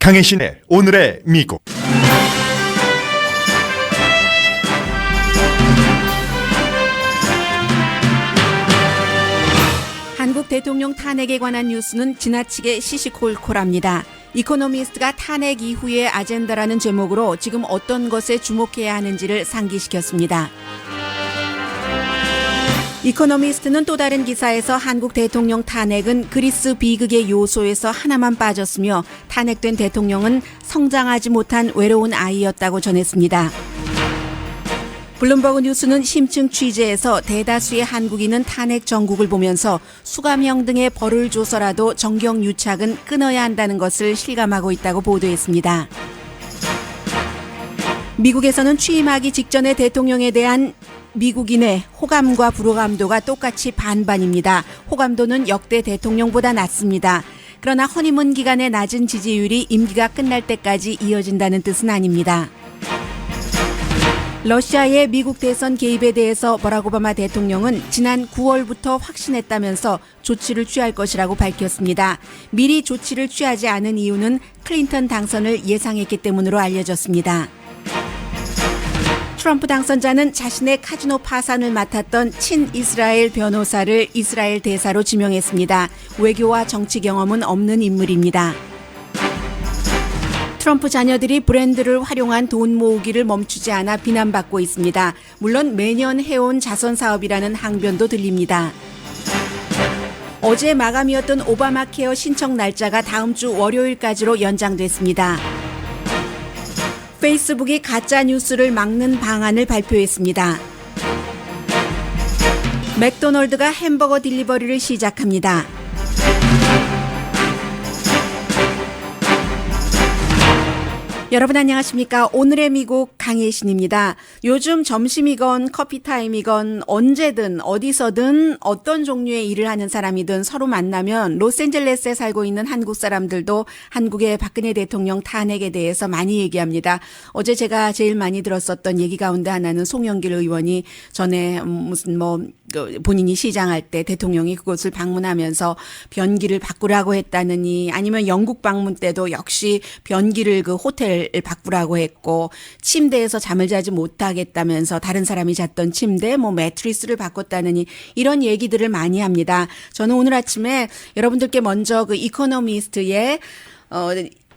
강혜신의 오늘의 미국. 한국 대통령 탄핵에 관한 뉴스는 지나치게 시시콜콜합니다. 이코노미스트가 탄핵 이후의 아젠다라는 제목으로 지금 어떤 것에 주목해야 하는지를 상기시켰습니다. 이코노미스트는 또 다른 기사에서 한국 대통령 탄핵은 그리스 비극의 요소에서 하나만 빠졌으며 탄핵된 대통령은 성장하지 못한 외로운 아이였다고 전했습니다. 블룸버그 뉴스는 심층 취재에서 대다수의 한국인은 탄핵 정국을 보면서 수감형 등의 벌을 줘서라도 정경 유착은 끊어야 한다는 것을 실감하고 있다고 보도했습니다. 미국에서는 취임하기 직전의 대통령에 대한 미국인의 호감과 불호감도가 똑같이 반반입니다. 호감도는 역대 대통령보다 낮습니다. 그러나 허니문 기간의 낮은 지지율이 임기가 끝날 때까지 이어진다는 뜻은 아닙니다. 러시아의 미국 대선 개입에 대해서 버락 오바마 대통령은 지난 9월부터 확신했다면서 조치를 취할 것이라고 밝혔습니다. 미리 조치를 취하지 않은 이유는 클린턴 당선을 예상했기 때문으로 알려졌습니다. 트럼프 당선자는 자신의 카지노 파산을 맡았던 친이스라엘 변호사를 이스라엘 대사로 지명했습니다. 외교와 정치 경험은 없는 인물입니다. 트럼프 자녀들이 브랜드를 활용한 돈 모으기를 멈추지 않아 비난받고 있습니다. 물론 매년 해온 자선 사업이라는 항변도 들립니다. 어제 마감이었던 오바마 케어 신청 날짜가 다음 주 월요일까지로 연장됐습니다. 페이스북이 가짜 뉴스를 막는 방안을 발표했습니다. 맥도널드가 햄버거 딜리버리를 시작합니다. 여러분 안녕하십니까? 오늘의 미국 강혜신입니다. 요즘 점심이건 커피타임이건 언제든 어디서든 어떤 종류의 일을 하는 사람이든 서로 만나면 로스앤젤레스에 살고 있는 한국 사람들도 한국의 박근혜 대통령 탄핵에 대해서 많이 얘기합니다. 어제 제가 제일 많이 들었었던 얘기 가운데 하나는 송영길 의원이 전에 무슨 본인이 시장할 때 대통령이 그곳을 방문하면서 변기를 바꾸라고 했다느니 아니면 영국 방문 때도 역시 변기를 그 호텔 바꾸라고 했고 침대에서 잠을 자지 못하겠다면서 다른 사람이 잤던 침대 매트리스를 바꿨다느니 이런 얘기들을 많이 합니다. 저는 오늘 아침에 여러분들께 먼저 그 이코노미스트의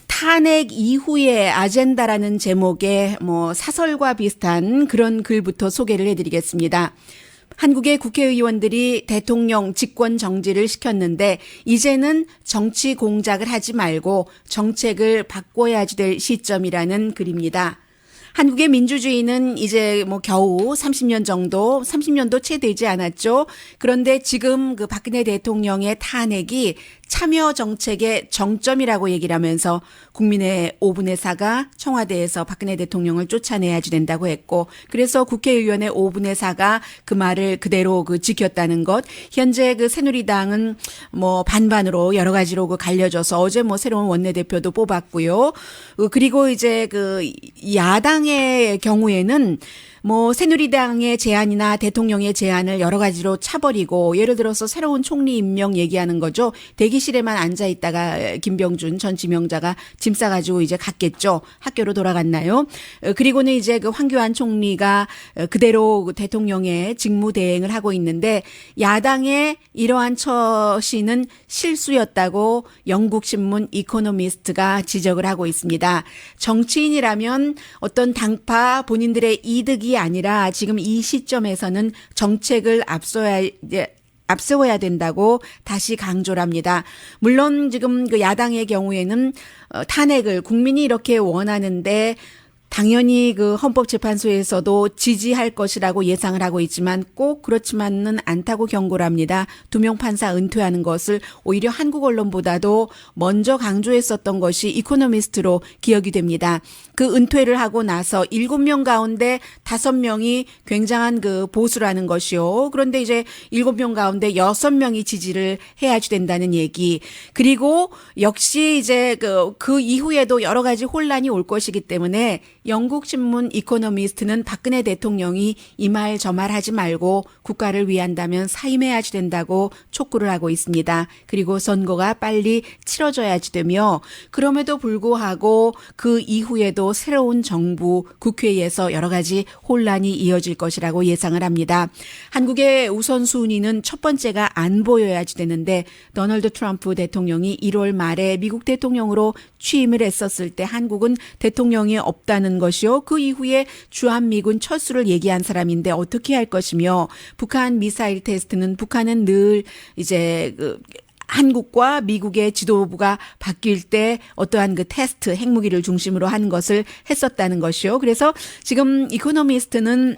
탄핵 이후의 아젠다라는 제목의 사설과 비슷한 그런 글부터 소개를 해드리겠습니다. 한국의 국회의원들이 대통령 직권 정지를 시켰는데 이제는 정치 공작을 하지 말고 정책을 바꿔야지 될 시점이라는 글입니다. 한국의 민주주의는 이제 겨우 30년도 채 되지 않았죠. 그런데 지금 그 박근혜 대통령의 탄핵이 참여 정책의 정점이라고 얘기를 하면서 국민의 5분의 4가 청와대에서 박근혜 대통령을 쫓아내야지 된다고 했고 그래서 국회의원의 5분의 4가 그 말을 그대로 지켰다는 것. 현재 그 새누리당은 반반으로 여러 가지로 갈려져서 어제 새로운 원내대표도 뽑았고요. 그리고 이제 그 야당의 경우에는 새누리당의 제안이나 대통령의 제안을 여러 가지로 차버리고 예를 들어서 새로운 총리 임명 얘기하는 거죠. 대기실에만 앉아 있다가 김병준 전 지명자가 짐 싸가지고 이제 갔겠죠. 학교로 돌아갔나요? 그리고는 이제 그 황교안 총리가 그대로 대통령의 직무 대행을 하고 있는데 야당의 이러한 처신은 실수였다고 영국 신문 이코노미스트가 지적을 하고 있습니다. 정치인이라면 어떤 당파 본인들의 이득이 아니라 지금 이 시점에서는 정책을 앞세워야 된다고 다시 강조를 합니다. 물론 지금 그 야당의 경우에는 탄핵을 국민이 이렇게 원하는데 당연히 그 헌법재판소에서도 지지할 것이라고 예상을 하고 있지만 꼭 그렇지만은 않다고 경고를 합니다. 2명 판사 은퇴하는 것을 오히려 한국 언론보다도 먼저 강조했었던 것이 이코노미스트로 기억이 됩니다. 그 은퇴를 하고 나서 7명 가운데 5명이 굉장한 그 보수라는 것이요. 그런데 이제 7명 가운데 6명이 지지를 해야지 된다는 얘기. 그리고 역시 이제 그 이후에도 여러 가지 혼란이 올 것이기 때문에 영국 신문 이코노미스트는 박근혜 대통령이 이 말 저 말 하지 말고 국가를 위한다면 사임해야지 된다고 촉구를 하고 있습니다. 그리고 선거가 빨리 치러져야지 되며 그럼에도 불구하고 그 이후에도 새로운 정부 국회에서 여러 가지 혼란이 이어질 것이라고 예상을 합니다. 한국의 우선순위는 첫 번째가 안보여야지 되는데 도널드 트럼프 대통령이 1월 말에 미국 대통령으로 취임을 했었을 때 한국은 대통령이 없다는 것이요. 그 이후에 주한미군 철수를 얘기한 사람인데 어떻게 할 것이며 북한 미사일 테스트는 북한은 늘 이제 한국과 미국의 지도부가 바뀔 때 어떠한 그 테스트 핵무기를 중심으로 한 것을 했었다는 것이요. 그래서 지금 이코노미스트는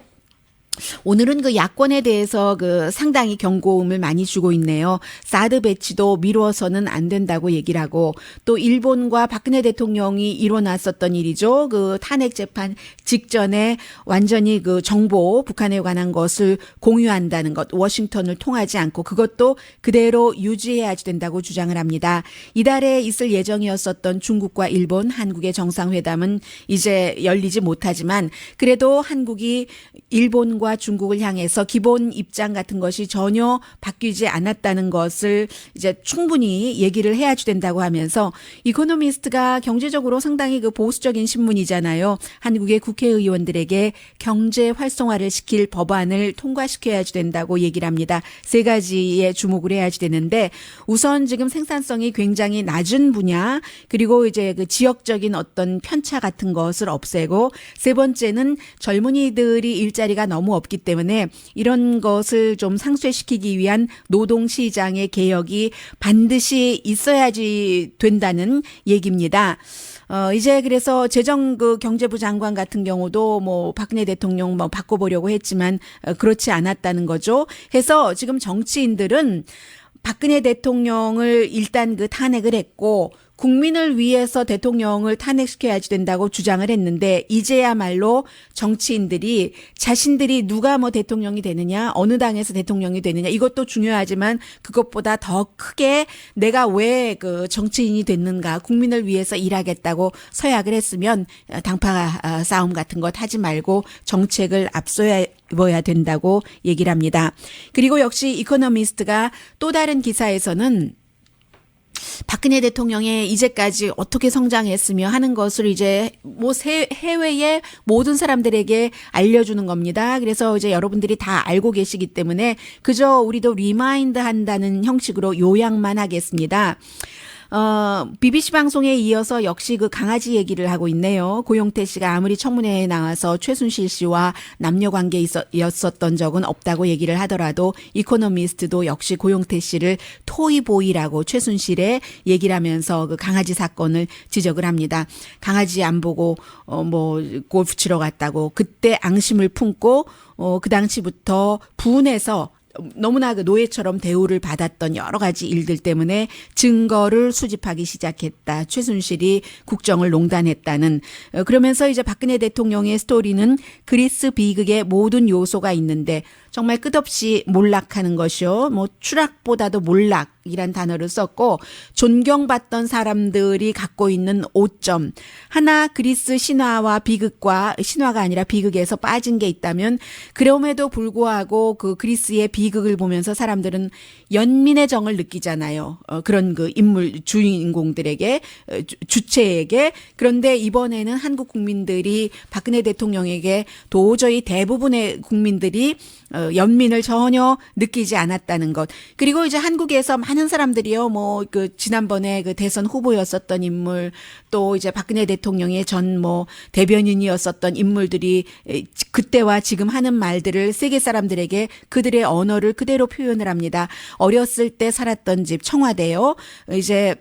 오늘은 그 야권에 대해서 그 상당히 경고음을 많이 주고 있네요. 사드 배치도 미루어서는 안 된다고 얘기를 하고 또 일본과 박근혜 대통령이 이뤄놨었던 일이죠. 그 탄핵 재판 직전에 완전히 그 정보 북한에 관한 것을 공유한다는 것, 워싱턴을 통하지 않고 그것도 그대로 유지해야지 된다고 주장을 합니다. 이달에 있을 예정이었었던 중국과 일본, 한국의 정상회담은 이제 열리지 못하지만 그래도 한국이 일본과 중국을 향해서 기본 입장 같은 것이 전혀 바뀌지 않았다는 것을 이제 충분히 얘기를 해야지 된다고 하면서 이코노미스트가 경제적으로 상당히 그 보수적인 신문이잖아요. 한국의 국회의원들에게 경제 활성화를 시킬 법안을 통과시켜야지 된다고 얘기를 합니다. 세 가지에 주목을 해야지 되는데 우선 지금 생산성이 굉장히 낮은 분야 그리고 이제 그 지역적인 어떤 편차 같은 것을 없애고 세 번째는 젊은이들이 일자리가 너무 없기 때문에 이런 것을 좀 상쇄시키기 위한 노동시장의 개혁이 반드시 있어야지 된다는 얘기입니다. 이제 그래서 그 경제부 장관 같은 경우도 뭐 박근혜 대통령 뭐 바꿔보려고 했지만 그렇지 않았다는 거죠. 해서 지금 정치인들은 박근혜 대통령을 일단 그 탄핵을 했고 국민을 위해서 대통령을 탄핵시켜야지 된다고 주장을 했는데 이제야말로 정치인들이 자신들이 누가 뭐 대통령이 되느냐 어느 당에서 대통령이 되느냐 이것도 중요하지만 그것보다 더 크게 내가 왜 그 정치인이 됐는가 국민을 위해서 일하겠다고 서약을 했으면 당파 싸움 같은 것 하지 말고 정책을 앞서야 된다고 얘기를 합니다. 그리고 역시 이코노미스트가 또 다른 기사에서는 박근혜 대통령의 이제까지 어떻게 성장했으며 하는 것을 이제 뭐 해외의 모든 사람들에게 알려주는 겁니다. 그래서 이제 여러분들이 다 알고 계시기 때문에 그저 우리도 리마인드 한다는 형식으로 요약만 하겠습니다. BBC 방송에 이어서 역시 그 강아지 얘기를 하고 있네요. 고용태 씨가 아무리 청문회에 나와서 최순실 씨와 남녀 관계였었던 적은 없다고 얘기를 하더라도 이코노미스트도 역시 고용태 씨를 토이보이라고 최순실의 얘기를 하면서 그 강아지 사건을 지적을 합니다. 강아지 안 보고 뭐 골프 치러 갔다고 그때 앙심을 품고 그 당시부터 분해서 너무나 그 노예처럼 대우를 받았던 여러 가지 일들 때문에 증거를 수집하기 시작했다. 최순실이 국정을 농단했다는. 그러면서 이제 박근혜 대통령의 스토리는 그리스 비극의 모든 요소가 있는데 정말 끝없이 몰락하는 것이요. 뭐 추락보다도 몰락이란 단어를 썼고 존경받던 사람들이 갖고 있는 오점. 하나 그리스 신화와 비극과 신화가 아니라 비극에서 빠진 게 있다면 그럼에도 불구하고 그 그리스의 비극을 보면서 사람들은 연민의 정을 느끼잖아요. 그런 그 인물 주인공들에게 주체에게. 그런데 이번에는 한국 국민들이 박근혜 대통령에게 도저히 대부분의 국민들이 연민을 전혀 느끼지 않았다는 것. 그리고 이제 한국에서 많은 사람들이요, 뭐, 그, 지난번에 그 대선 후보였었던 인물, 또 이제 박근혜 대통령의 전 뭐, 대변인이었었던 인물들이 그때와 지금 하는 말들을 세계 사람들에게 그들의 언어를 그대로 표현을 합니다. 어렸을 때 살았던 집, 청와대요. 이제,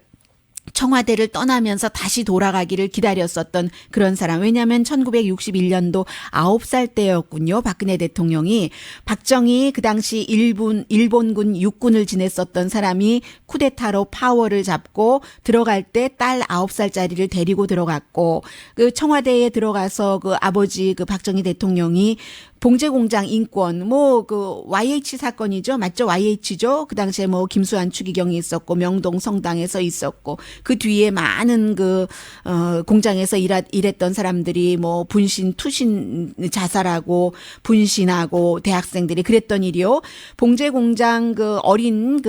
청와대를 떠나면서 다시 돌아가기를 기다렸었던 그런 사람. 왜냐하면 1961년도 9살 때였군요. 박근혜 대통령이. 박정희 그 당시 일본군 육군을 지냈었던 사람이 쿠데타로 파워를 잡고 들어갈 때 딸 9살짜리를 데리고 들어갔고 그 청와대에 들어가서 그 아버지 그 박정희 대통령이 봉제공장 인권, 그 YH 사건이죠. 맞죠? YH죠. 그 당시에 김수환 추기경이 있었고, 명동 성당에서 있었고, 그 뒤에 많은 공장에서 일했던 사람들이 분신, 투신 자살하고, 분신하고, 대학생들이 그랬던 일이요. 봉제공장 어린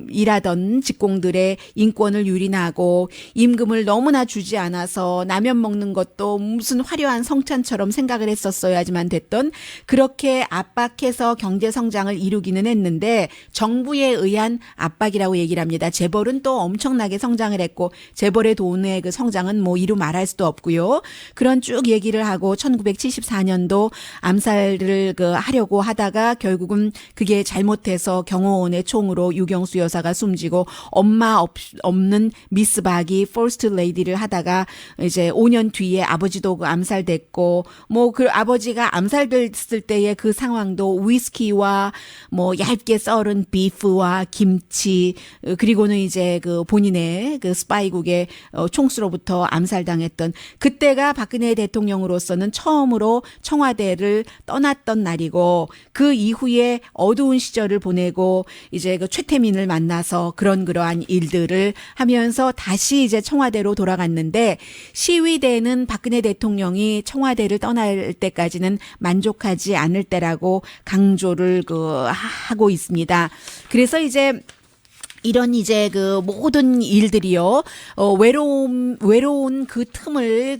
일하던 직공들의 인권을 유린하고, 임금을 너무나 주지 않아서 라면 먹는 것도 무슨 화려한 성찬처럼 생각을 했었어야지만 됐던 그렇게 압박해서 경제 성장을 이루기는 했는데 정부에 의한 압박이라고 얘기를 합니다. 재벌은 또 엄청나게 성장을 했고 재벌의 돈의 그 성장은 이루 말할 수도 없고요. 그런 쭉 얘기를 하고 1974년도 암살을 하려고 하다가 결국은 그게 잘못해서 경호원의 총으로 유경수 여사가 숨지고 엄마 없는 미스 박이 퍼스트 레이디를 하다가 이제 5년 뒤에 아버지도 암살됐고 그 아버지가 암살됐을 때의 그 상황도 위스키와 얇게 썰은 비프와 김치 그리고는 이제 본인의 스파이국의 총수로부터 암살당했던 그때가 박근혜 대통령으로서는 처음으로 청와대를 떠났던 날이고 그 이후에 어두운 시절을 보내고 이제 최태민을 만나서 그러한 일들을 하면서 다시 이제 청와대로 돌아갔는데 시위대는 박근혜 대통령이 청와대를 떠날 때까지는 만족하지 않을 때라고 강조를 하고 있습니다. 그래서 이제 이런 이제 모든 일들이요, 외로운 그 틈을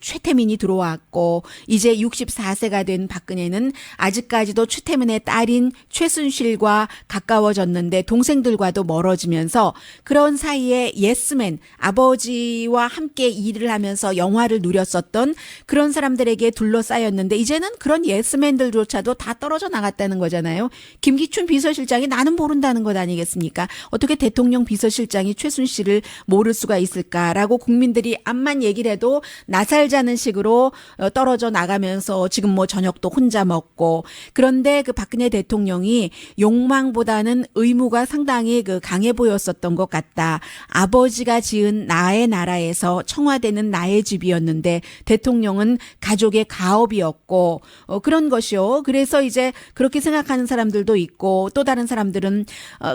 최태민이 들어왔고, 이제 64세가 된 박근혜는 아직까지도 최태민의 딸인 최순실과 가까워졌는데 동생들과도 멀어지면서 그런 사이에 예스맨, 아버지와 함께 일을 하면서 영화를 누렸었던 그런 사람들에게 둘러싸였는데 이제는 그런 예스맨들조차도 다 떨어져 나갔다는 거잖아요. 김기춘 비서실장이 나는 모른다는 것 아니겠습니까? 어떻게 대통령 비서실장이 최순실을 모를 수가 있을까라고 국민들이 암만 얘기를 해도 나살자는 식으로 떨어져 나가면서 지금 저녁도 혼자 먹고 그런데 박근혜 대통령이 욕망보다는 의무가 상당히 강해 보였었던 것 같다. 아버지가 지은 나의 나라에서 청와대는 나의 집이었는데 대통령은 가족의 가업이었고 그런 것이요. 그래서 이제 그렇게 생각하는 사람들도 있고 또 다른 사람들은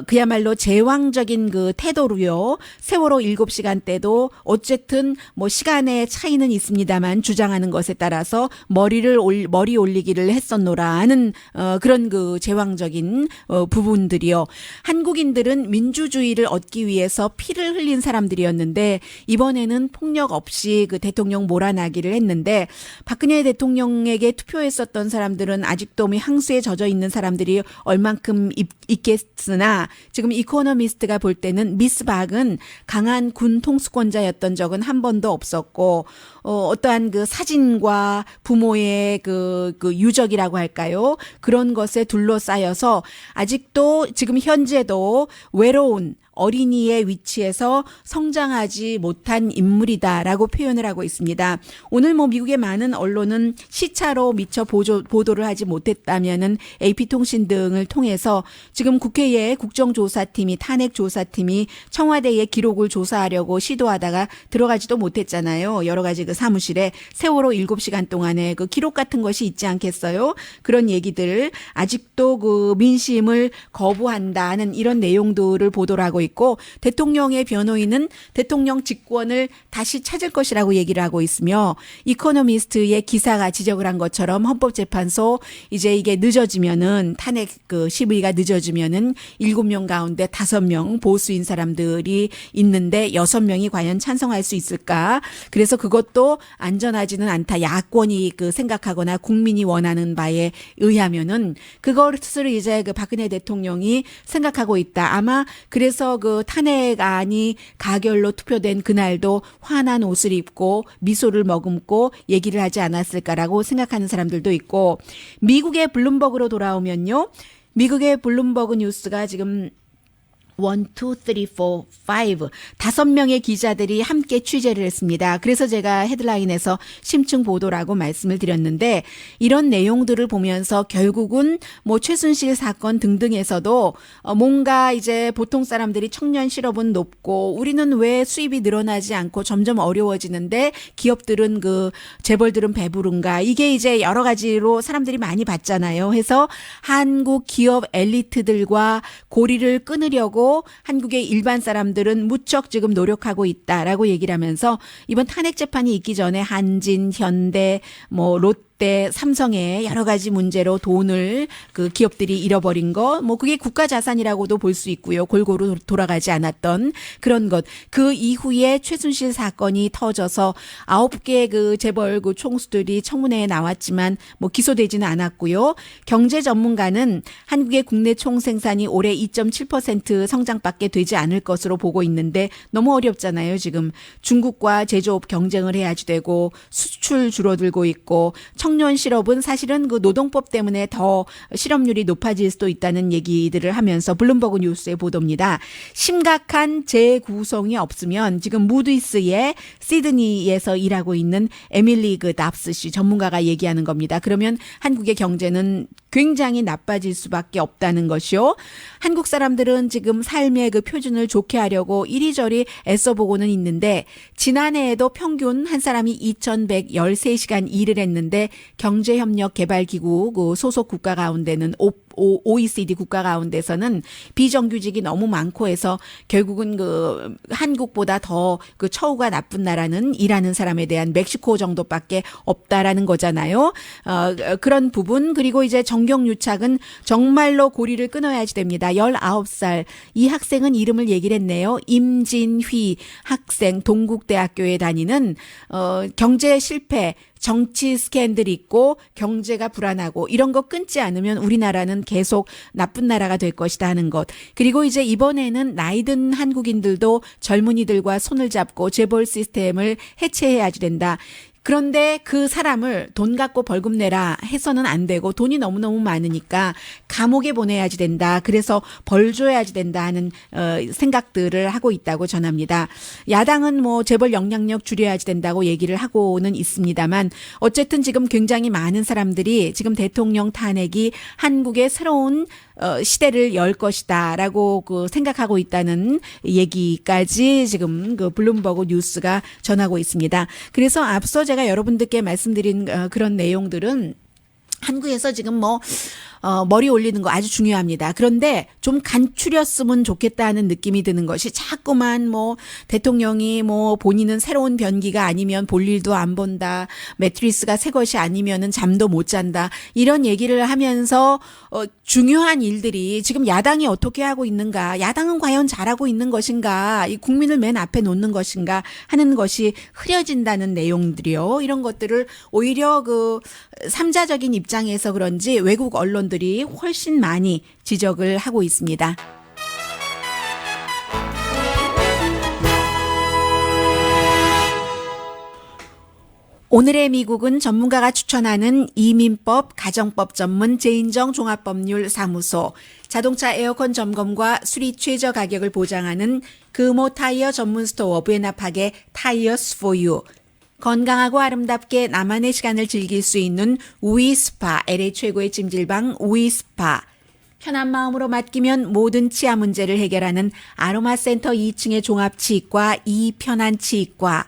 그야말로 제왕적인 태도로요. 세월호 7시간 때도 어쨌든 시간의 차이는 있습니다만 주장하는 것에 따라서 머리 올리기를 했었노라 하는 그런 제왕적인 부분들이요. 한국인들은 민주주의를 얻기 위해서 피를 흘린 사람들이었는데 이번에는 폭력 없이 대통령 몰아나기를 했는데 박근혜 대통령에게 투표했었던 사람들은 아직도 향수에 젖어 있는 사람들이 얼만큼 있겠으나 지금 이코노미스트가 볼 때는 미스 박은 강한 군 통수권자였던 적은 한 번도 없었고 어떠한 사진과 부모의 유적이라고 할까요? 그런 것에 둘러싸여서 아직도 지금 현재도 외로운 어린이의 위치에서 성장하지 못한 인물이다라고 표현을 하고 있습니다. 오늘 미국의 많은 언론은 시차로 미처 보도를 하지 못했다면은 AP통신 등을 통해서 지금 국회의 국정조사팀이 탄핵조사팀이 청와대의 기록을 조사하려고 시도하다가 들어가지도 못했잖아요. 여러 가지 사무실에 세월호 7시간 동안에 기록 같은 것이 있지 않겠어요? 그런 얘기들 아직도 민심을 거부한다는 이런 내용들을 보도를 하고 있고 대통령의 변호인은 대통령 직권을 다시 찾을 것이라고 얘기를 하고 있으며 이코노미스트의 기사가 지적을 한 것처럼 헌법재판소 이제 이게 늦어지면은 탄핵 시비가 늦어지면은 7명 가운데 5명 보수인 사람들이 있는데 6명이 과연 찬성할 수 있을까? 그래서 그것도 안전하지는 않다. 야권이 생각하거나 국민이 원하는 바에 의하면은 그것을 이제 박근혜 대통령이 생각하고 있다. 아마 그래서 탄핵안이 가결로 투표된 그날도 환한 옷을 입고 미소를 머금고 얘기를 하지 않았을까라고 생각하는 사람들도 있고 미국의 블룸버그로 돌아오면요. 미국의 블룸버그 뉴스가 지금 1, 2, 3, 4, 5 5명의 기자들이 함께 취재를 했습니다. 그래서 제가 헤드라인에서 심층 보도라고 말씀을 드렸는데 이런 내용들을 보면서 결국은 뭐 최순실 사건 등등에서도 뭔가 이제 보통 사람들이 청년 실업은 높고 우리는 왜 수입이 늘어나지 않고 점점 어려워지는데 기업들은 재벌들은 배부른가 이게 이제 여러 가지로 사람들이 많이 봤잖아요. 해서 한국 기업 엘리트들과 고리를 끊으려고 한국의 일반 사람들은 무척 지금 노력하고 있다라고 얘기를 하면서 이번 탄핵 재판이 있기 전에 한진, 현대, 뭐 롯데, 삼성의 여러 가지 문제로 돈을 기업들이 잃어버린 거, 뭐 그게 국가 자산이라고도 볼 수 있고요. 골고루 돌아가지 않았던 그런 것. 그 이후에 최순실 사건이 터져서 9개 재벌 총수들이 청문회에 나왔지만 뭐 기소되지는 않았고요. 경제 전문가는 한국의 국내 총생산이 올해 2.7% 성장밖에 되지 않을 것으로 보고 있는데 너무 어렵잖아요. 지금 중국과 제조업 경쟁을 해야지 되고 수출 줄어들고 있고 청년 실업은 사실은 노동법 때문에 더 실업률이 높아질 수도 있다는 얘기들을 하면서 블룸버그 뉴스의 보도입니다. 심각한 재구성이 없으면 지금 무디스의 시드니에서 일하고 있는 에밀리 납스 씨 전문가가 얘기하는 겁니다. 그러면 한국의 경제는 굉장히 나빠질 수밖에 없다는 것이요. 한국 사람들은 지금 삶의 표준을 좋게 하려고 이리저리 애써보고는 있는데 지난해에도 평균 한 사람이 2,113시간 일을 했는데 경제협력개발기구 소속 국가 가운데는 OECD 국가 가운데서는 비정규직이 너무 많고 해서 결국은 한국보다 더 처우가 나쁜 나라는 일하는 사람에 대한 멕시코 정도밖에 없다라는 거잖아요. 그런 부분 그리고 이제 정경유착은 정말로 고리를 끊어야지 됩니다. 19살 이 학생은 이름을 얘기를 했네요. 임진휘 학생 동국대학교에 다니는 경제 실패 정치 스캔들이 있고 경제가 불안하고 이런 거 끊지 않으면 우리나라는 계속 나쁜 나라가 될 것이다 하는 것. 그리고 이제 이번에는 나이든 한국인들도 젊은이들과 손을 잡고 재벌 시스템을 해체해야지 된다. 그런데 그 사람을 돈 갖고 벌금 내라 해서는 안 되고 돈이 너무너무 많으니까 감옥에 보내야지 된다. 그래서 벌 줘야지 된다 하는 생각들을 하고 있다고 전합니다. 야당은 뭐 재벌 영향력 줄여야지 된다고 얘기를 하고는 있습니다만 어쨌든 지금 굉장히 많은 사람들이 지금 대통령 탄핵이 한국의 새로운 시대를 열 것이다라고 생각하고 있다는 얘기까지 지금 블룸버그 뉴스가 전하고 있습니다. 그래서 앞서 제가 여러분들께 말씀드린 그런 내용들은 한국에서 지금 머리 올리는 거 아주 중요합니다. 그런데 좀 간추렸으면 좋겠다는 느낌이 드는 것이 자꾸만 대통령이 본인은 새로운 변기가 아니면 볼 일도 안 본다. 매트리스가 새 것이 아니면은 잠도 못 잔다. 이런 얘기를 하면서 중요한 일들이 지금 야당이 어떻게 하고 있는가. 야당은 과연 잘하고 있는 것인가. 이 국민을 맨 앞에 놓는 것인가 하는 것이 흐려진다는 내용들이요. 이런 것들을 오히려 삼자적인 입장에서 그런지 외국 언론들이 훨씬 많이 지적을 하고 있습니다. 오늘의 미국은 전문가가 추천하는 이민법, 가정법 전문 제인정 종합법률사무소, 자동차 에어컨 점검과 수리 최저 가격을 보장하는 금호 타이어 전문 스토어 부에나팍의 타이어스 포유, 건강하고 아름답게 나만의 시간을 즐길 수 있는 우이스파, LA 최고의 찜질방 우이스파, 편한 마음으로 맡기면 모든 치아 문제를 해결하는 아로마센터 2층의 종합치과 이편한치과,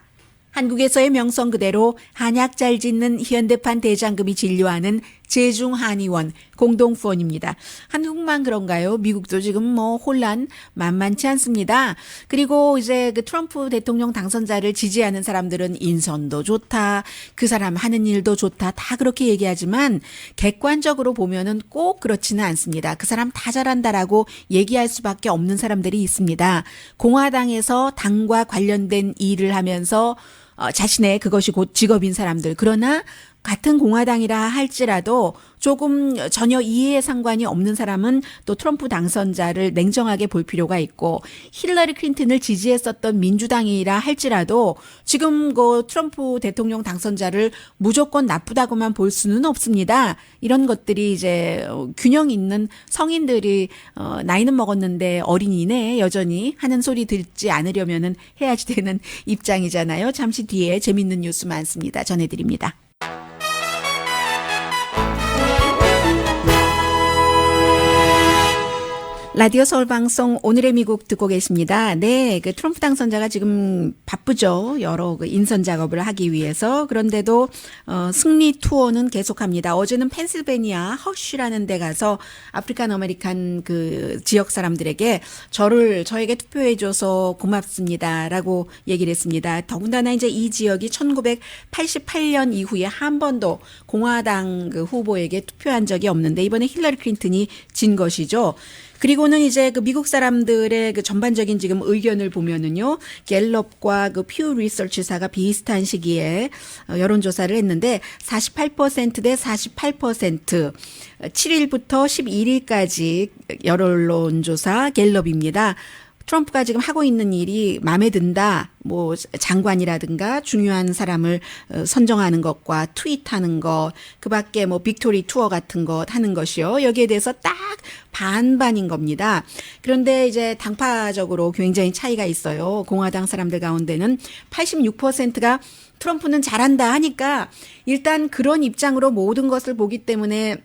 한국에서의 명성 그대로 한약 잘 짓는 현대판 대장금이 진료하는 제중한의원 공동후원입니다. 한국만 그런가요? 미국도 지금 혼란 만만치 않습니다. 그리고 이제 트럼프 대통령 당선자를 지지하는 사람들은 인선도 좋다, 그 사람 하는 일도 좋다, 다 그렇게 얘기하지만 객관적으로 보면은 꼭 그렇지는 않습니다. 그 사람 다 잘한다라고 얘기할 수밖에 없는 사람들이 있습니다. 공화당에서 당과 관련된 일을 하면서 자신의 그것이 곧 직업인 사람들. 그러나 같은 공화당이라 할지라도 조금 전혀 이해에 상관이 없는 사람은 또 트럼프 당선자를 냉정하게 볼 필요가 있고 힐러리 클린턴을 지지했었던 민주당이라 할지라도 지금 그 트럼프 대통령 당선자를 무조건 나쁘다고만 볼 수는 없습니다. 이런 것들이 이제 균형 있는 성인들이 나이는 먹었는데 어린이네 여전히 하는 소리 듣지 않으려면은 해야지 되는 입장이잖아요. 잠시 뒤에 재밌는 뉴스 많습니다. 전해드립니다. 라디오 서울 방송 오늘의 미국 듣고 계십니다. 네, 그 트럼프 당선자가 지금 바쁘죠. 여러 그 인선 작업을 하기 위해서. 그런데도 승리 투어는 계속합니다. 어제는 펜실베니아 허쉬라는 데 가서 아프리칸 아메리칸 그 지역 사람들에게 저에게 투표해줘서 고맙습니다라고 얘기를 했습니다. 더군다나 이제 이 지역이 1988년 이후에 한 번도 공화당 그 후보에게 투표한 적이 없는데 이번에 힐러리 클린턴이 진 것이죠. 그리고는 이제 그 미국 사람들의 그 전반적인 지금 의견을 보면은요, 갤럽과 그 퓨 리서치사가 비슷한 시기에 여론조사를 했는데 48%대 48%, 7일부터 11일까지 여론조사 갤럽입니다. 트럼프가 지금 하고 있는 일이 마음에 든다. 뭐 장관이라든가 중요한 사람을 선정하는 것과 트윗하는 것, 그밖에 뭐 빅토리 투어 같은 것 하는 것이요. 여기에 대해서 딱 반반인 겁니다. 그런데 이제 당파적으로 굉장히 차이가 있어요. 공화당 사람들 가운데는 86%가 트럼프는 잘한다 하니까 일단 그런 입장으로 모든 것을 보기 때문에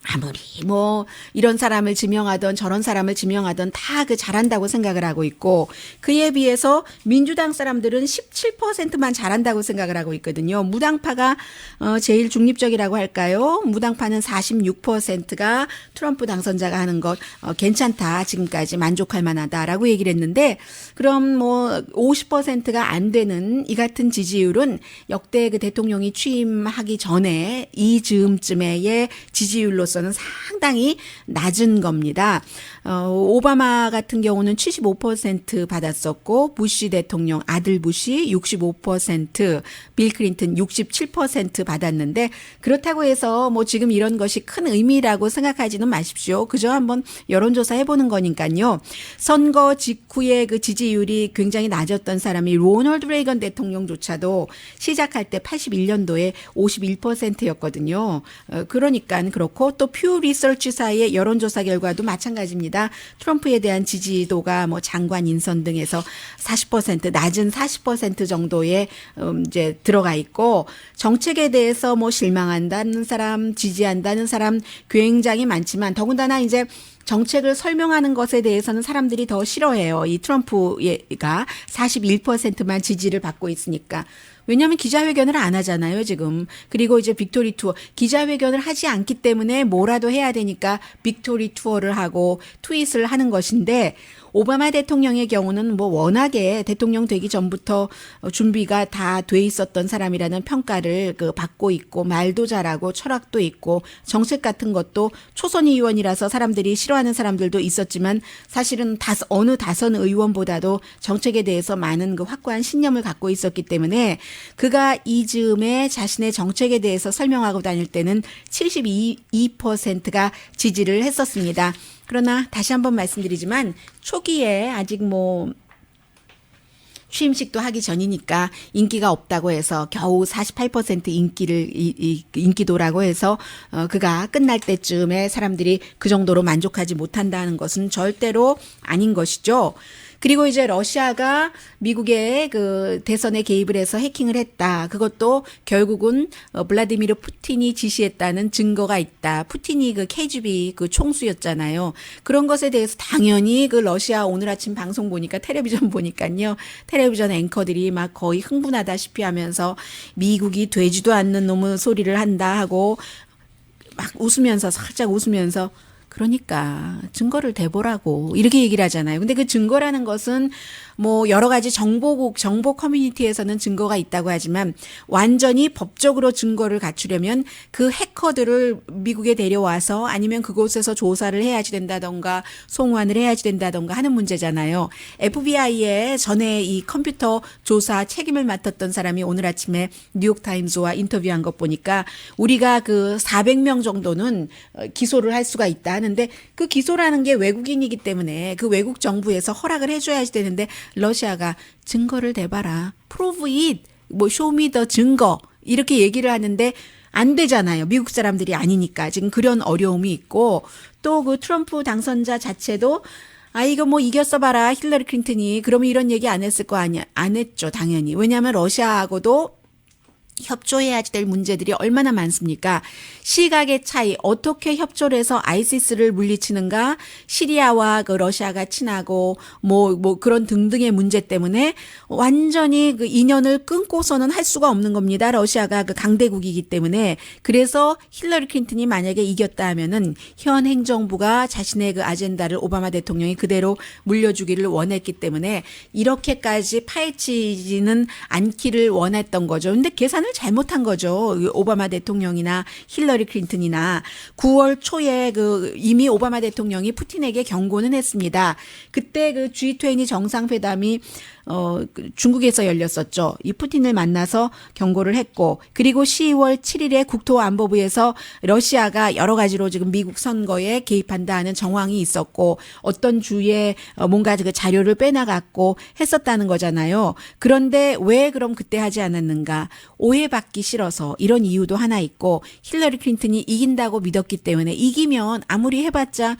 아무리 뭐 이런 사람을 지명하던 저런 사람을 지명하던 다 그 잘한다고 생각을 하고 있고 그에 비해서 민주당 사람들은 17%만 잘한다고 생각을 하고 있거든요. 무당파가 제일 중립적이라고 할까요? 무당파는 46%가 트럼프 당선자가 하는 것 괜찮다. 지금까지 만족할 만하다라고 얘기를 했는데 그럼 뭐 50%가 안 되는 이 같은 지지율은 역대 그 대통령이 취임하기 전에 이 즈음쯤의 지지율로서는 상당히 낮은 겁니다. 오바마 같은 경우는 75% 받았었고 부시 대통령 아들 부시 65%, 빌 클린턴 67% 받았는데 그렇다고 해서 뭐 지금 이런 것이 큰 의미라고 생각하지는 마십시오. 그저 한번 여론조사 해보는 거니까요. 선거 직후에 그 지지율이 굉장히 낮았던 사람이 로널드 레이건 대통령조차도 시작할 때 81년도에 51%였거든요. 그러니까 그렇고 또 퓨 리서치사의 여론조사 결과도 마찬가지입니다. 트럼프에 대한 지지도가 뭐 장관 인선 등에서 40% 낮은 40% 정도에 이제 들어가 있고 정책에 대해서 뭐 실망한다는 사람, 지지한다는 사람 굉장히 많지만 더군다나 이제 정책을 설명하는 것에 대해서는 사람들이 더 싫어해요. 이 트럼프가 41%만 지지를 받고 있으니까. 왜냐하면 기자회견을 안 하잖아요, 지금. 그리고 이제 빅토리 투어. 기자회견을 하지 않기 때문에 뭐라도 해야 되니까 빅토리 투어를 하고 트윗을 하는 것인데 오바마 대통령의 경우는 뭐 워낙에 대통령 되기 전부터 준비가 다 돼 있었던 사람이라는 평가를 받고 있고 말도 잘하고 철학도 있고 정책 같은 것도 초선 의원이라서 사람들이 싫어하는 사람들도 있었지만 사실은 어느 다선 의원보다도 정책에 대해서 많은 그 확고한 신념을 갖고 있었기 때문에 그가 이 즈음에 자신의 정책에 대해서 설명하고 다닐 때는 72%가 지지를 했었습니다. 그러나 다시 한번 말씀드리지만 초기에 아직 뭐 취임식도 하기 전이니까 인기가 없다고 해서 겨우 48% 인기도라고 해서 그가 끝날 때쯤에 사람들이 그 정도로 만족하지 못한다는 것은 절대로 아닌 것이죠. 그리고 이제 러시아가 미국의 그 대선에 개입을 해서 해킹을 했다. 그것도 결국은 블라디미르 푸틴이 지시했다는 증거가 있다. 푸틴이 그 KGB 그 총수였잖아요. 그런 것에 대해서 당연히 그 러시아 오늘 아침 방송 보니까 텔레비전 보니까요. 텔레비전 앵커들이 막 거의 흥분하다시피 하면서 미국이 되지도 않는 놈의 소리를 한다 하고 막 웃으면서 살짝 웃으면서 그러니까 증거를 대보라고 이렇게 얘기를 하잖아요. 근데 그 증거라는 것은 뭐 여러 가지 정보 커뮤니티에서는 증거가 있다고 하지만 완전히 법적으로 증거를 갖추려면 그 해커들을 미국에 데려와서 아니면 그곳에서 조사를 해야지 된다던가 송환을 해야지 된다던가 하는 문제잖아요. FBI의 전에 이 컴퓨터 조사 책임을 맡았던 사람이 오늘 아침에 뉴욕타임즈와 인터뷰한 것 보니까 우리가 그 400명 정도는 기소를 할 수가 있다 하는데 그 기소라는 게 외국인이기 때문에 그 외국 정부에서 허락을 해줘야지 되는데 러시아가 증거를 대봐라. prove it. 뭐 show me the 증거. 이렇게 얘기를 하는데 안 되잖아요. 미국 사람들이 아니니까. 지금 그런 어려움이 있고 또 그 트럼프 당선자 자체도 이거 뭐 이겼어 봐라. 힐러리 클린턴이. 그러면 이런 얘기 안 했을 거 아니야. 안 했죠. 당연히. 왜냐하면 러시아하고도 협조해야 될 문제들이 얼마나 많습니까? 시각의 차이, 어떻게 협조를 해서 아이시스를 물리치는가, 시리아와 그 러시아가 친하고, 뭐 그런 등등의 문제 때문에 완전히 그 인연을 끊고서는 할 수가 없는 겁니다. 러시아가 그 강대국이기 때문에. 그래서 힐러리 클린턴이 만약에 이겼다 하면은 현 행정부가 자신의 그 아젠다를 오바마 대통령이 그대로 물려주기를 원했기 때문에 이렇게까지 파헤치지는 않기를 원했던 거죠. 근데 계산을 잘못한 거죠. 오바마 대통령이나 힐러리 클린턴이나 9월 초에 그 이미 오바마 대통령이 푸틴에게 경고는 했습니다. 그때 그 G20 정상회담이 중국에서 열렸었죠. 이 푸틴을 만나서 경고를 했고, 그리고 10월 7일에 국토안보부에서 러시아가 여러 가지로 지금 미국 선거에 개입한다 하는 정황이 있었고, 어떤 주에 뭔가 그 자료를 빼나갔고 했었다는 거잖아요. 그런데 왜 그럼 그때 하지 않았는가? 오해받기 싫어서 이런 이유도 하나 있고, 힐러리 클린턴이 이긴다고 믿었기 때문에 이기면 아무리 해봤자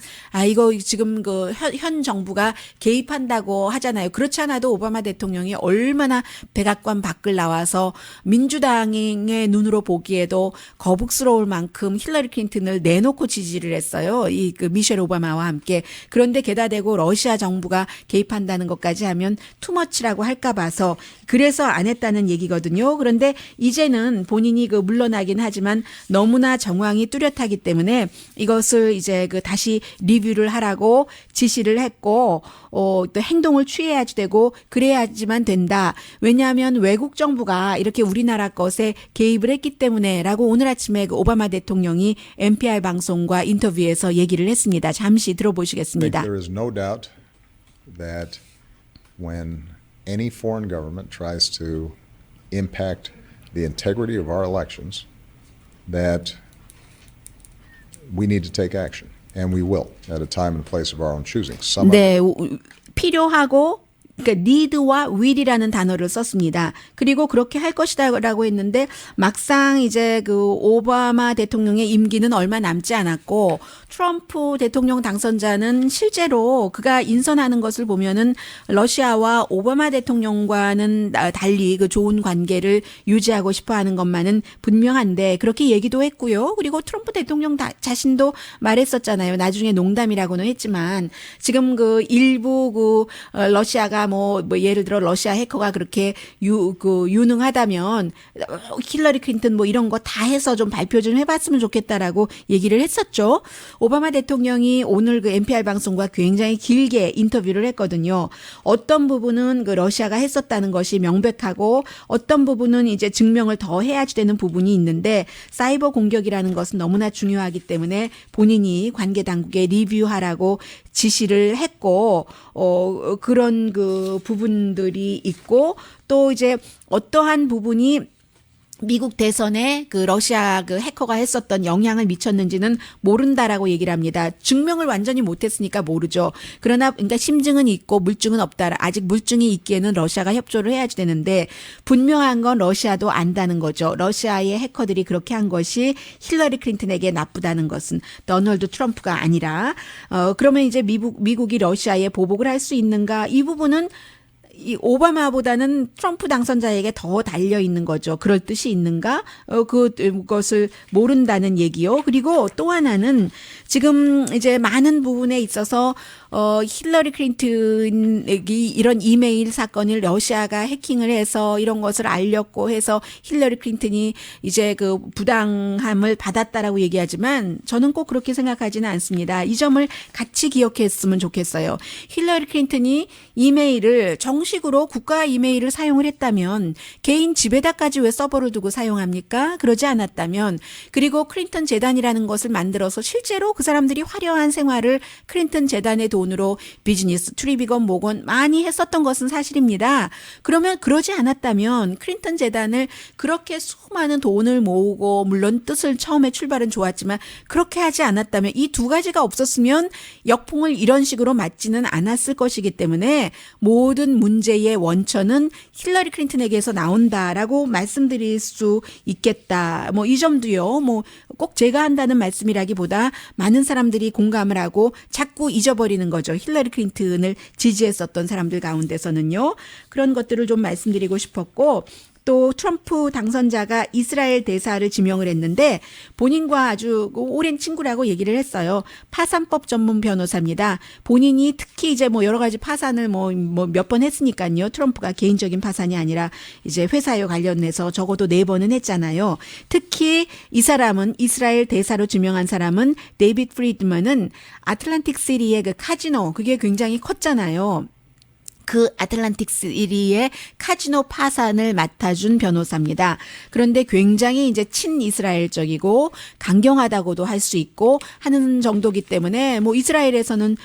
이거 지금 그 현 정부가 개입한다고 하잖아요. 그렇지 않아도 오바마 대통령이 얼마나 백악관 밖을 나와서 민주당의 눈으로 보기에도 거북스러울 만큼 힐러리 클린턴을 내놓고 지지를 했어요. 이 그 미셸 오바마와 함께. 그런데 게다 대고 러시아 정부가 개입한다는 것까지 하면 투머치라고 할까 봐서 그래서 안 했다는 얘기거든요. 그런데 이제는 본인이 그 물러나긴 하지만 너무나 정황이 뚜렷하기 때문에 이것을 이제 그 다시 리뷰를 하라고 지시를 했고, 또 행동을 취해야지 되고 그래야지만 된다. 왜냐하면 외국 정부가 이렇게 우리나라 것에 개입을 했기 때문에라고 오늘 아침에 그 오바마 대통령이 NPR 방송과 인터뷰에서 얘기를 했습니다. 잠시 들어보시겠습니다. There is no doubt that when any foreign government tries to impact the integrity of our elections, that we need to take action, and we will at a time and place of our own choosing. 네, 필요하고 그러니까 need와 will이라는 단어를 썼습니다. 그리고 그렇게 할 것이다라고 했는데 막상 이제 그 오바마 대통령의 임기는 얼마 남지 않았고 트럼프 대통령 당선자는 실제로 그가 인선하는 것을 보면은 러시아와 오바마 대통령과는 달리 그 좋은 관계를 유지하고 싶어 하는 것만은 분명한데 그렇게 얘기도 했고요. 그리고 트럼프 대통령 자신도 말했었잖아요. 나중에 농담이라고는 했지만 지금 그 일부 그 러시아가 뭐 예를 들어 러시아 해커가 그렇게 유능하다면 힐러리 클린턴 뭐 이런 거 다 해서 좀 발표 좀 해봤으면 좋겠다라고 얘기를 했었죠. 오바마 대통령이 오늘 그 NPR 방송과 굉장히 길게 인터뷰를 했거든요. 어떤 부분은 그 러시아가 했었다는 것이 명백하고 어떤 부분은 이제 증명을 더 해야지 되는 부분이 있는데 사이버 공격이라는 것은 너무나 중요하기 때문에 본인이 관계 당국에 리뷰하라고 지시를 했고 그런 그 부분들이 있고 또 이제 어떠한 부분이 미국 대선에 그 러시아 그 해커가 했었던 영향을 미쳤는지는 모른다라고 얘기를 합니다. 증명을 완전히 못했으니까 모르죠. 그러나 그러니까 심증은 있고 물증은 없다. 아직 물증이 있기에는 러시아가 협조를 해야지 되는데 분명한 건 러시아도 안다는 거죠. 러시아의 해커들이 그렇게 한 것이 힐러리 클린턴에게 나쁘다는 것은 도널드 트럼프가 아니라 그러면 이제 미국이 러시아에 보복을 할 수 있는가? 이 부분은 이 오바마보다는 트럼프 당선자에게 더 달려 있는 거죠. 그럴 뜻이 있는가? 그것을 모른다는 얘기요. 그리고 또 하나는 지금 이제 많은 부분에 있어서 힐러리 클린턴이 이런 이메일 사건을 러시아가 해킹을 해서 이런 것을 알렸고 해서 힐러리 클린턴이 이제 그 부당함을 받았다라고 얘기하지만 저는 꼭 그렇게 생각하지는 않습니다. 이 점을 같이 기억했으면 좋겠어요. 힐러리 클린턴이 이메일을 정말 공식으로 국가 이메일을 사용을 했다면 개인 집에다까지 왜 서버를 두고 사용합니까? 그러지 않았다면 그리고 클린턴 재단이라는 것을 만들어서 실제로 그 사람들이 화려한 생활을 클린턴 재단의 돈으로 비즈니스 트립이건 뭐건 많이 했었던 것은 사실입니다. 그러면 그러지 않았다면 클린턴 재단을 그렇게 수많은 돈을 모으고 물론 뜻을 처음에 출발은 좋았지만 그렇게 하지 않았다면 이 두 가지가 없었으면 역풍을 이런 식으로 맞지는 않았을 것이기 때문에 모든 문제의 원천은 힐러리 클린턴에게서 나온다라고 말씀드릴 수 있겠다. 뭐 이 점도요. 뭐 꼭 제가 한다는 말씀이라기보다 많은 사람들이 공감을 하고 자꾸 잊어버리는 거죠. 힐러리 클린턴을 지지했었던 사람들 가운데서는요. 그런 것들을 좀 말씀드리고 싶었고 또 트럼프 당선자가 이스라엘 대사를 지명을 했는데 본인과 아주 오랜 친구라고 얘기를 했어요. 파산법 전문 변호사입니다. 본인이 특히 이제 뭐 여러 가지 파산을 뭐 몇 번 했으니까요. 트럼프가 개인적인 파산이 아니라 이제 회사에 관련해서 적어도 4번은 했잖아요. 특히 이 사람은 이스라엘 대사로 지명한 사람은 데이빗 프리드먼은 아틀란틱 시리의 그 카지노 그게 굉장히 컸잖아요. 그 아틀란틱 시리의 카지노 파산을 맡아준 변호사입니다. 그런데 굉장히 이제 친이스라엘적이고 강경하다고도 할 수 있고 하는 정도기 때문에 뭐 이스라엘에서는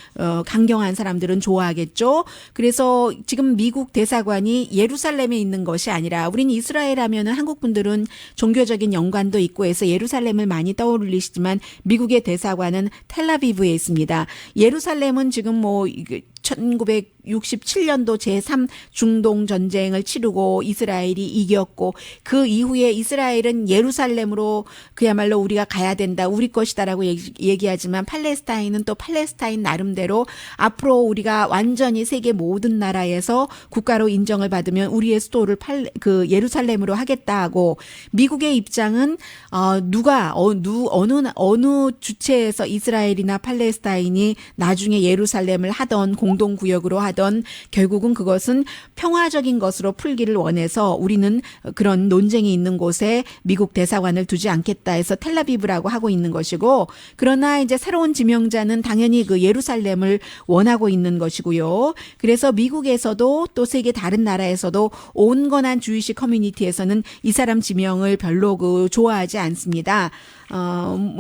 강경한 사람들은 좋아하겠죠. 그래서 지금 미국 대사관이 예루살렘에 있는 것이 아니라 우린 이스라엘 하면은 한국 분들은 종교적인 연관도 있고 해서 예루살렘을 많이 떠올리시지만 미국의 대사관은 텔아비브에 있습니다. 예루살렘은 지금 뭐 1967년도 제3 중동 전쟁을 치르고 이스라엘이 이겼고 그 이후에 이스라엘은 예루살렘으로 그야말로 우리가 가야 된다. 우리 것이다라고 얘기하지만 팔레스타인은 또 팔레스타인 나름대로 앞으로 우리가 완전히 세계 모든 나라에서 국가로 인정을 받으면 우리의 수도를 예루살렘으로 하겠다 하고 미국의 입장은 어느 주체에서 이스라엘이나 팔레스타인이 나중에 예루살렘을 하던 공동구역으로 하던 결국은 그것은 평화적인 것으로 풀기를 원해서 우리는 그런 논쟁이 있는 곳에 미국 대사관을 두지 않겠다 해서 텔아비브라고 하고 있는 것이고 그러나 이제 새로운 지명자는 당연히 그 예루살렘을 원하고 있는 것이고요. 그래서 미국에서도 또 세계 다른 나라에서도 온건한 주이시 커뮤니티에서는 이 사람 지명을 별로 좋아하지 않습니다.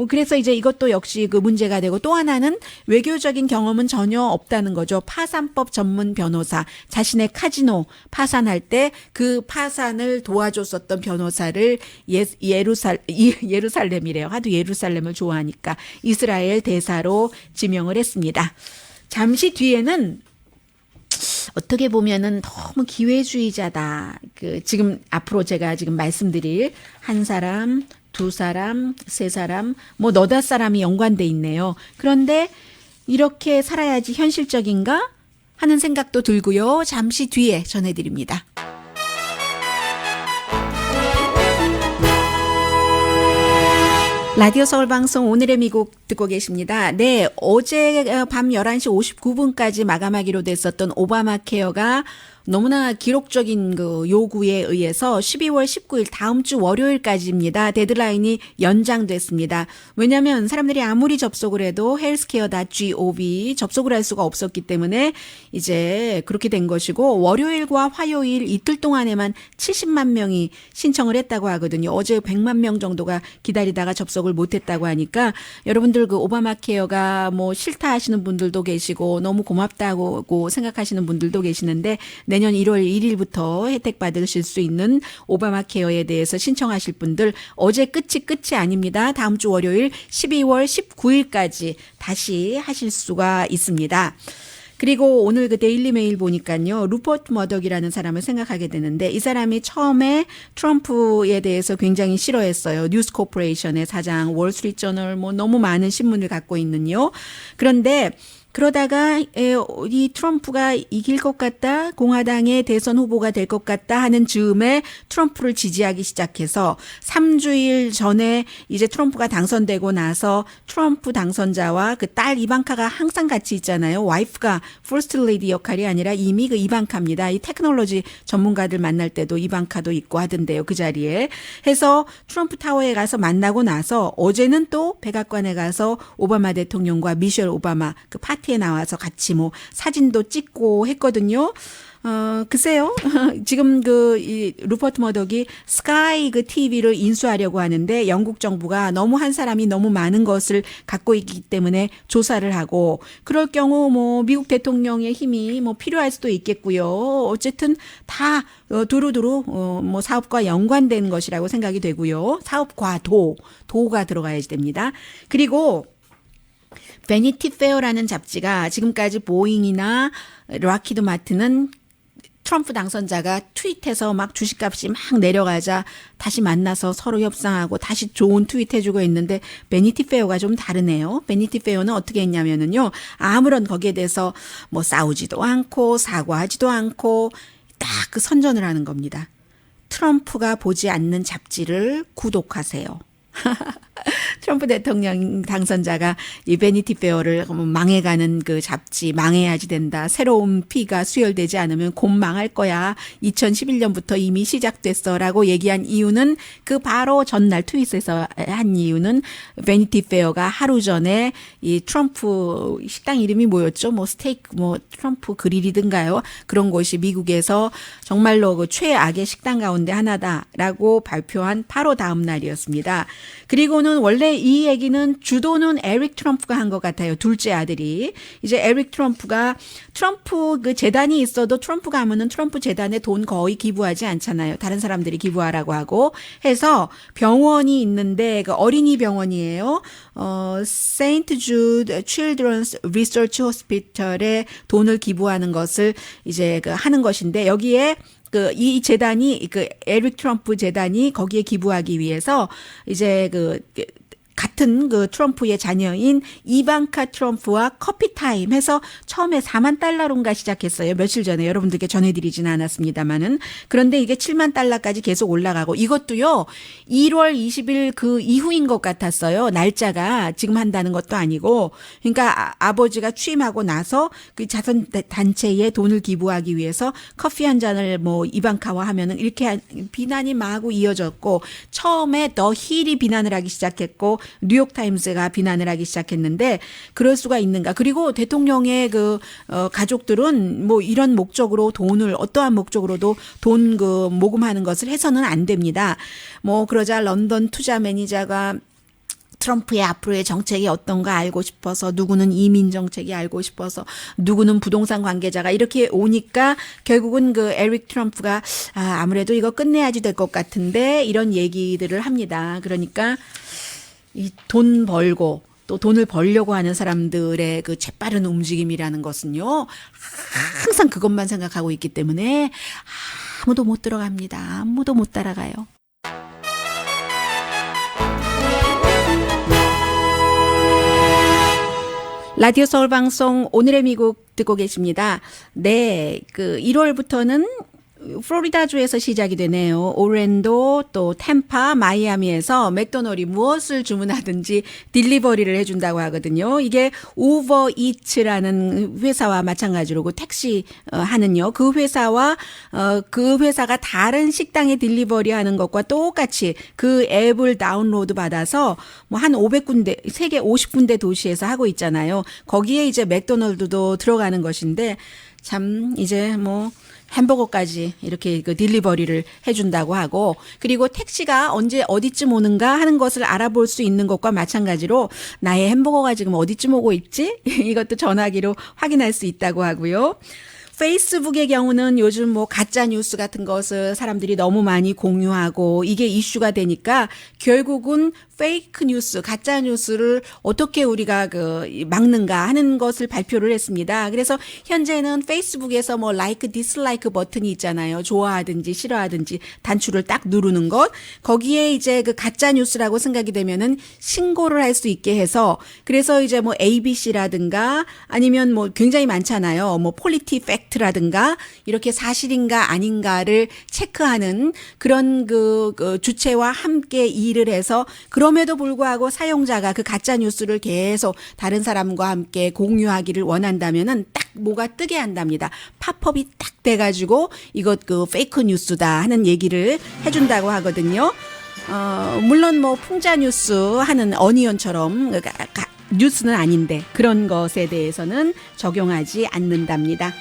그래서 이제 이것도 역시 그 문제가 되고 또 하나는 외교적인 경험은 전혀 없다는 거죠. 파산법 전문 변호사, 자신의 카지노 파산할 때 그 파산을 도와줬었던 변호사를 예루살렘이래요. 하도 예루살렘을 좋아하니까 이스라엘 대사로 지명을 했습니다. 잠시 뒤에는 어떻게 보면은 너무 기회주의자다. 지금 앞으로 제가 지금 말씀드릴 한 사람, 두 사람, 세 사람, 뭐 너댓 사람이 연관돼 있네요. 그런데 이렇게 살아야지 현실적인가 하는 생각도 들고요. 잠시 뒤에 전해드립니다. 라디오 서울방송 오늘의 미국 듣고 계십니다. 네, 어제 밤 11시 59분까지 마감하기로 됐었던 오바마 케어가 너무나 기록적인 그 요구에 의해서 12월 19일 다음 주 월요일까지입니다. 데드라인이 연장됐습니다. 왜냐하면 사람들이 아무리 접속을 해도 healthcare.gov 접속을 할 수가 없었기 때문에 이제 그렇게 된 것이고 월요일과 화요일 이틀 동안에만 70만 명이 신청을 했다고 하거든요. 어제 100만 명 정도가 기다리다가 접속을 못했다고 하니까 여러분들 그 오바마 케어가 뭐 싫다 하시는 분들도 계시고 너무 고맙다고 생각하시는 분들도 계시는데 내년 1월 1일부터 혜택 받으실 수 있는 오바마 케어에 대해서 신청하실 분들 어제 끝이 아닙니다. 다음 주 월요일 12월 19일까지 다시 하실 수가 있습니다. 그리고 오늘 그 데일리 메일 보니까요. 루퍼트 머덕이라는 사람을 생각하게 되는데 이 사람이 처음에 트럼프에 대해서 굉장히 싫어했어요. 뉴스 코퍼레이션의 사장, 월스트리트 저널 뭐 너무 많은 신문을 갖고 있는요. 그런데 그러다가 이 트럼프가 이길 것 같다, 공화당의 대선 후보가 될 것 같다 하는 즈음에 트럼프를 지지하기 시작해서 3주일 전에 이제 트럼프가 당선되고 나서 트럼프 당선자와 그 딸 이방카가 항상 같이 있잖아요. 와이프가 퍼스트 레이디 역할이 아니라 이미 그 이방카입니다. 이 테크놀로지 전문가들 만날 때도 이방카도 있고 하던데요. 그 자리에 해서 트럼프 타워에 가서 만나고 나서 어제는 또 백악관에 가서 오바마 대통령과 미셸 오바마 그 파티에 나와서 같이 뭐 사진도 찍고 했거든요. 글쎄요. 지금 이 루퍼트 머덕이 스카이 TV를 인수하려고 하는데 영국 정부가 너무 한 사람이 너무 많은 것을 갖고 있기 때문에 조사를 하고 그럴 경우 뭐 미국 대통령의 힘이 뭐 필요할 수도 있겠고요. 어쨌든 다 두루두루 뭐 사업과 연관된 것이라고 생각이 되고요. 사업과 도가 들어가야지 됩니다. 그리고 베니티 페어라는 잡지가 지금까지 보잉이나 락히드 마틴은 트럼프 당선자가 트윗해서 막 주식값이 막 내려가자 다시 만나서 서로 협상하고 다시 좋은 트윗 해주고 있는데 베니티 페어가 좀 다르네요. 베니티 페어는 어떻게 했냐면은요. 아무런 거기에 대해서 뭐 싸우지도 않고 사과하지도 않고 딱 그 선전을 하는 겁니다. 트럼프가 보지 않는 잡지를 구독하세요. 트럼프 대통령 당선자가 이 베니티 페어를 망해가는 그 잡지 망해야지 된다. 새로운 피가 수혈되지 않으면 곧 망할 거야. 2011년부터 이미 시작됐어라고 얘기한 이유는 그 바로 전날 트윗에서 한 이유는 베니티 페어가 하루 전에 이 트럼프 식당 이름이 뭐였죠? 뭐 스테이크 뭐 트럼프 그릴이든가요. 그런 곳이 미국에서 정말로 그 최악의 식당 가운데 하나다라고 발표한 바로 다음 날이었습니다. 그리고는 원래 이 얘기는 주도는 에릭 트럼프가 한 것 같아요. 둘째 아들이. 이제 에릭 트럼프가 트럼프 그 재단이 있어도 트럼프가 하면은 트럼프 재단에 돈 거의 기부하지 않잖아요. 다른 사람들이 기부하라고 하고 해서 병원이 있는데 그 어린이 병원이에요. 세인트 주드 칠드런스 리서치 호스피털에 돈을 기부하는 것을 이제 그 하는 것인데 여기에 이 재단이 에릭 트럼프 재단이 거기에 기부하기 위해서 이제 같은 트럼프의 자녀인 이방카 트럼프와 커피 타임 해서 처음에 $40,000인가 시작했어요. 며칠 전에 여러분들께 전해드리지는 않았습니다만은. 그런데 이게 $70,000까지 계속 올라가고 이것도요, 1월 20일 그 이후인 것 같았어요. 날짜가 지금 한다는 것도 아니고. 그러니까 아버지가 취임하고 나서 그 자선 단체에 돈을 기부하기 위해서 커피 한 잔을 뭐 이방카와 하면은 이렇게 비난이 마구 이어졌고 처음에 더 힐이 비난을 하기 시작했고 뉴욕타임스가 비난을 하기 시작했는데 그럴 수가 있는가. 그리고 대통령의 가족들은 뭐 이런 목적으로 돈을 어떠한 목적으로도 돈 모금하는 것을 해서는 안 됩니다. 뭐 그러자 런던 투자 매니저가 트럼프의 앞으로의 정책이 어떤가 알고 싶어서 누구는 이민 정책이 알고 싶어서 누구는 부동산 관계자가 이렇게 오니까 결국은 에릭 트럼프가 아무래도 이거 끝내야지 될 것 같은데 이런 얘기들을 합니다. 그러니까 이 돈 벌고 또 돈을 벌려고 하는 사람들의 그 재빠른 움직임이라는 것은요. 항상 그것만 생각하고 있기 때문에 아무도 못 들어갑니다. 아무도 못 따라가요. 라디오 서울 방송 오늘의 미국 듣고 계십니다. 네, 1월부터는 플로리다주에서 시작이 되네요. 오랜도 또 템파, 마이애미에서 맥도널이 무엇을 주문하든지 딜리버리를 해준다고 하거든요. 이게 우버이츠라는 회사와 마찬가지로 그 택시 하는요. 그 회사와 그 회사가 다른 식당에 딜리버리 하는 것과 똑같이 그 앱을 다운로드 받아서 뭐 한 500군데, 세계 50군데 도시에서 하고 있잖아요. 거기에 이제 맥도널드도 들어가는 것인데 참 이제 뭐 햄버거까지 이렇게 딜리버리를 해준다고 하고 그리고 택시가 언제 어디쯤 오는가 하는 것을 알아볼 수 있는 것과 마찬가지로 나의 햄버거가 지금 어디쯤 오고 있지? 이것도 전화기로 확인할 수 있다고 하고요. 페이스북의 경우는 요즘 뭐 가짜 뉴스 같은 것을 사람들이 너무 많이 공유하고 이게 이슈가 되니까 결국은 페이크 뉴스, 가짜 뉴스를 어떻게 우리가 막는가 하는 것을 발표를 했습니다. 그래서 현재는 페이스북에서 뭐 라이크, 디슬라이크 버튼이 있잖아요. 좋아하든지 싫어하든지 단추를 딱 누르는 것. 거기에 이제 가짜 뉴스라고 생각이 되면은 신고를 할 수 있게 해서 그래서 이제 뭐 ABC라든가 아니면 뭐 굉장히 많잖아요. 뭐 폴리티 팩트라든가 이렇게 사실인가 아닌가를 체크하는 그런 주체와 함께 일을 해서 그럼에도 불구하고 사용자가 그 가짜 뉴스를 계속 다른 사람과 함께 공유하기를 원한다면은 딱 뭐가 뜨게 한답니다. 팝업이 딱 돼가지고 이것 페이크 뉴스다 하는 얘기를 해준다고 하거든요. 물론 뭐 풍자 뉴스 하는 어니언처럼 뉴스는 아닌데 그런 것에 대해서는 적용하지 않는답니다.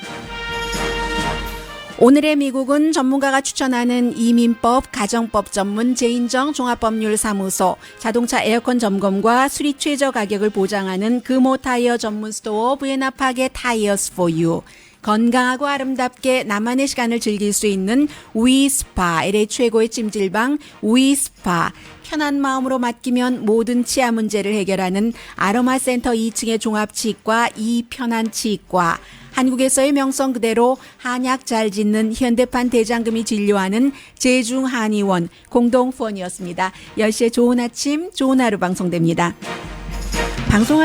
오늘의 미국은 전문가가 추천하는 이민법, 가정법 전문 제인정 종합법률사무소, 자동차 에어컨 점검과 수리 최저 가격을 보장하는 금호 타이어 전문 스토어 부에나파게 타이어스 포 유, 건강하고 아름답게 나만의 시간을 즐길 수 있는 위스파, LA 최고의 찜질방 위스파, 편한 마음으로 맡기면 모든 치아 문제를 해결하는 아로마 센터 2층의 종합치과 이편한 치과, 한국에서의 명성 그대로 한약 잘 짓는 현대판 대장금이 진료하는 제중한의원 공동 후원이었습니다. 10시에 좋은 아침, 좋은 하루 방송됩니다. 방송할